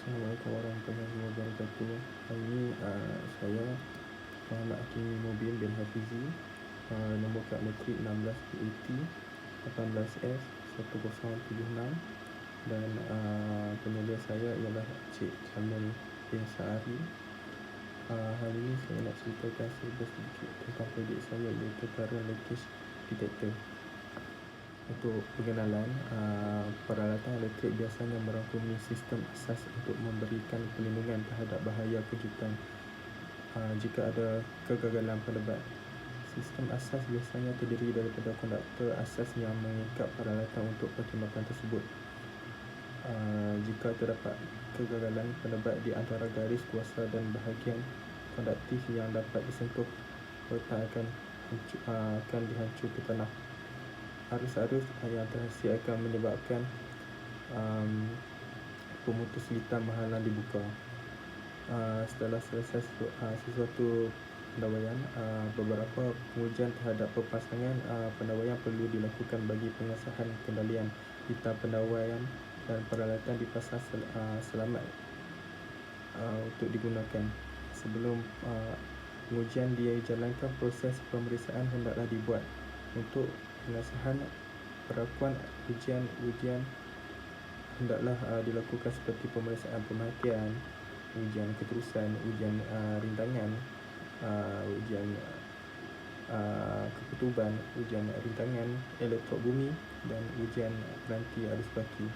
Assalamualaikum warahmatullahi wabarakatuh. Hari ini saya Muhammad Hakim Mubin bin Hafizi, nombor kad matrik 16 PAT 18S 1076, dan penyelia saya ialah Cik Jamil bin Sa'ari. Hari ini saya nak ceritakan sedikit tentang projek saya, iaitu current leakage detector. Untuk pengenalan, peralatan elektrik biasanya merangkumi sistem asas untuk memberikan perlindungan terhadap bahaya kejutan jika ada kegagalan penebat. Sistem asas biasanya terdiri daripada konduktor asas yang mengikat peralatan untuk perkhidmatan tersebut. Jika terdapat kegagalan penebat di antara garis kuasa dan bahagian konduktif yang dapat disentuh, rotan akan dihancur ke tanah. Arus-arus yang terhasil akan menyebabkan pemutus litar menghalang dibuka. Setelah selesai sesuatu pendawaian, beberapa pengujian terhadap pemasangan pendawaian perlu dilakukan bagi pengesahan kendalian litar pendawaian dan peralatan dipasang selamat untuk digunakan. Sebelum pengujian dijalankan, proses pemeriksaan hendaklah dibuat. Untuk pengesahan perakuan ujian hendaklah dilakukan seperti pemeriksaan pemerhatian, ujian keterusan, ujian rintangan, ujian keketuban, ujian rintangan elektrod bumi, dan ujian peranti arus baki.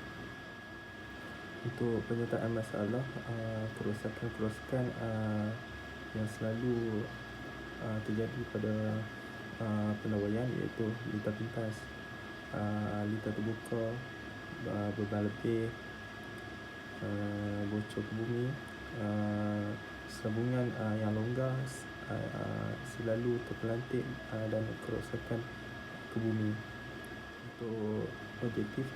Untuk penyertaan masalah, kerosakan yang selalu terjadi pada pendawaian iaitu litar pintas, litar terbuka, beban lebih, bocor ke bumi, sambungan yang longgar selalu terpelantik, dan kerosakan ke bumi. Untuk objektif,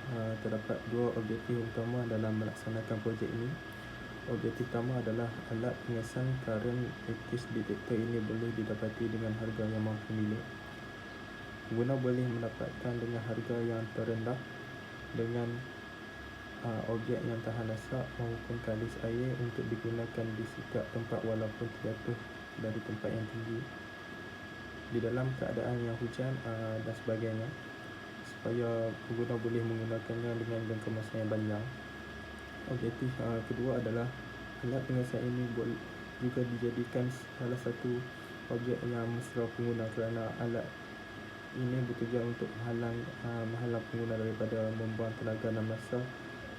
terdapat dua objektif utama dalam melaksanakan projek ini. Objektif pertama adalah alat pengesan current leakage detector ini boleh didapati dengan harga yang mampu milik. Pengguna boleh mendapatkan dengan harga yang terendah dengan objek yang tahan asap maupun kalis air untuk digunakan di setiap tempat walaupun terjatuh dari tempat yang tinggi, di dalam keadaan yang hujan dan sebagainya, supaya pengguna boleh menggunakannya dengan jangka masa yang panjang. Objektif kedua adalah alat pengesan ini juga dijadikan salah satu objek yang mesra pengguna, kerana alat ini bekerja untuk menghalang pengguna daripada membuang tenaga dan masa,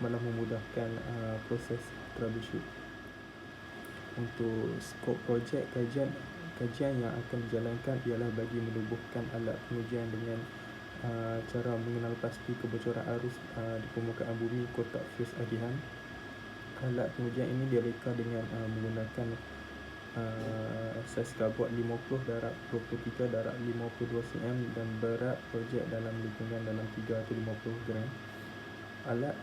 malah memudahkan proses troubleshoot. Untuk skop projek, kajian yang akan dijalankan ialah bagi menubuhkan alat pengujian dengan cara mengenal pasti kebocoran arus di permukaan bumi kotak fuse adihan. Alat pengujian ini direka dengan menggunakan saiz kabut 50, darab 23, darab 52 cm, dan berat projek dalam lingkungan dalam 3 atau 50 gram. Alat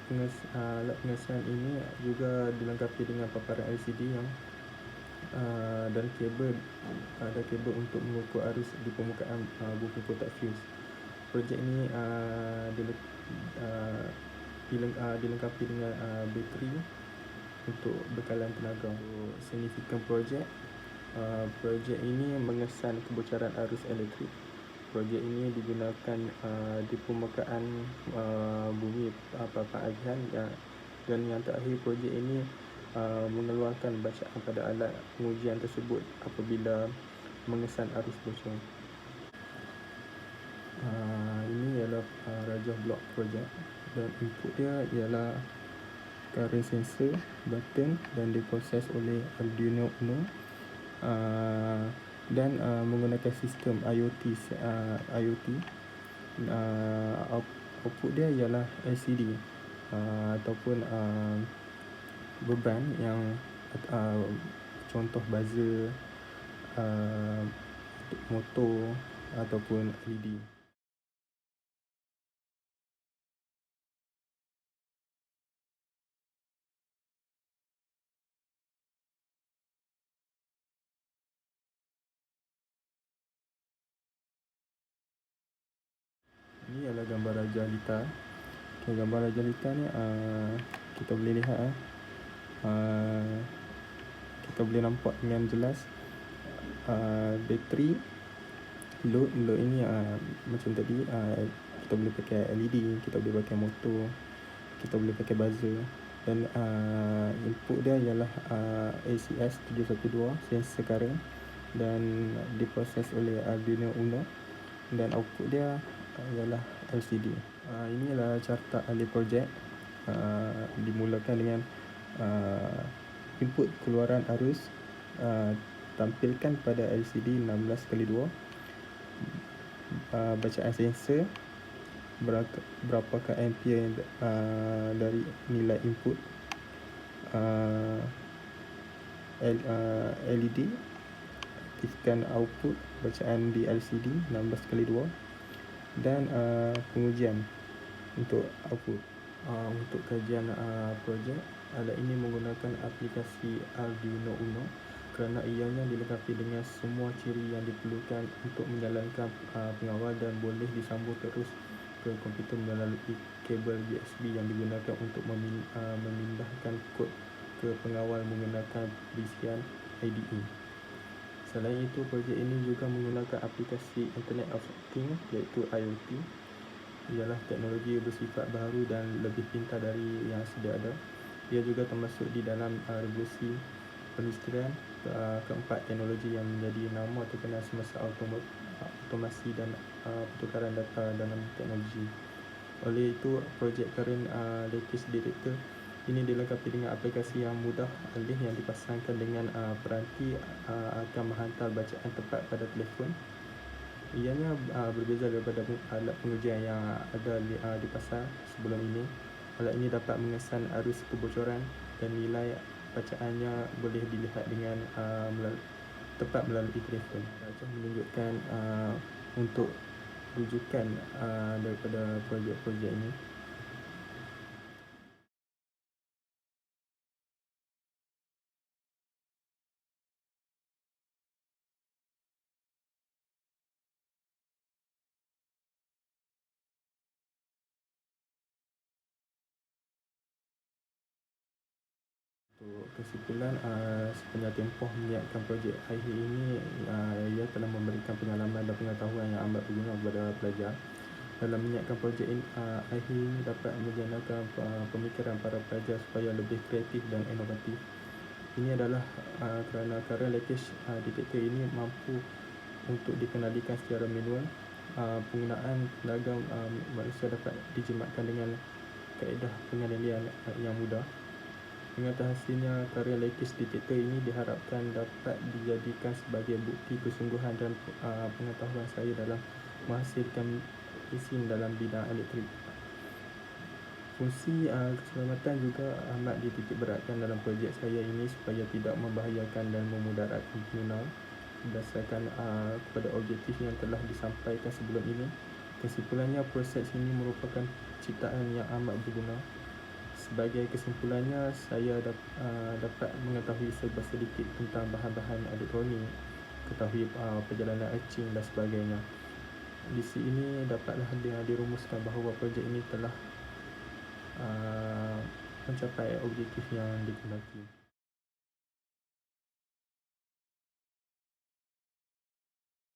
pengesan ini juga dilengkapi dengan paparan LCD dan kabel untuk mengukur arus di permukaan bumi kotak fuse. Projek ini dilengkapi dengan bateri untuk bekalan tenaga. Signifikan projek ini mengesan kebocoran arus elektrik. Projek ini digunakan di permukaan bumi papan adihan, dan yang terakhir, projek ini mengeluarkan bacaan pada alat pengujian tersebut apabila mengesan arus bocor. Ini ialah rajah blok projek, dan input dia ialah current sensor, button, dan diproses oleh Arduino Uno, dan menggunakan sistem IoT. Output dia ialah LCD ataupun beban yang contoh buzzer, motor ataupun LED. Ini adalah gambar raja litar. Gambar raja litar ni kita boleh lihat kita boleh nampak dengan jelas bateri load ini macam tadi, kita boleh pakai LED, kita boleh pakai motor, kita boleh pakai buzzer, dan input dia ialah ACS 712 sensor current, dan diproses oleh Arduino Uno, dan output dia ialah LCD. Inilah carta ahli projek. Dimulakan dengan input keluaran arus, tampilkan pada LCD 16x2, bacaan sensor, berapakah ampere yang dari nilai input, LED, aktifkan output bacaan di LCD 16x2, dan pengujian untuk output. Untuk kajian projek, alat ini menggunakan aplikasi Arduino Uno kerana ianya dilengkapi dengan semua ciri yang diperlukan untuk menjalankan pengawal, dan boleh disambung terus ke komputer melalui kabel USB yang digunakan untuk memindahkan kod ke pengawal menggunakan perisian IDE. Selain itu, projek ini juga menggunakan aplikasi Internet of Things iaitu IoT. Ialah teknologi bersifat baru dan lebih pintar dari yang sedia ada. Ia juga termasuk di dalam revolusi perindustrian keempat, teknologi yang menjadi nama terkenal semasa otomasi dan pertukaran data dalam teknologi. Oleh itu, projek current lattice detector ini dilengkapi dengan aplikasi yang mudah alih yang dipasangkan dengan peranti akan menghantar bacaan tepat pada telefon. Ianya berbeza daripada alat pengujian yang ada di pasar sebelum ini. Alat ini dapat mengesan arus kebocoran, dan nilai bacaannya boleh dilihat dengan tepat melalui telefon. Saya menunjukkan untuk rujukan daripada projek-projek ini. Untuk kesimpulan, sepanjang tempoh menyiapkan projek akhir ini, ia telah memberikan pengalaman dan pengetahuan yang amat berguna kepada pelajar. Dalam menyiapkan projek akhir ini dapat menjanakan pemikiran para pelajar supaya lebih kreatif dan inovatif. Ini adalah kerana current lattice detector ini mampu untuk dikenalikan secara manual. Penggunaan tenaga manusia dapat dijimatkan dengan kaedah pengendalian yang mudah. Dengan hasilnya, current lattice detector ini diharapkan dapat dijadikan sebagai bukti kesungguhan dan pengetahuan saya dalam menghasilkan mesin dalam bidang elektrik. Fungsi keselamatan juga amat dititikberatkan dalam projek saya ini supaya tidak membahayakan dan memudaratkan pengguna. Berdasarkan kepada objektif yang telah disampaikan sebelum ini, kesimpulannya, proses ini merupakan ciptaan yang amat berguna. Sebagai kesimpulannya, saya dapat mengetahui serba sedikit tentang bahan-bahan elektronik, ketahui perjalanan etching dan sebagainya. Di sini dapatlah dirumuskan bahawa projek ini telah mencapai objektif yang dikehendaki.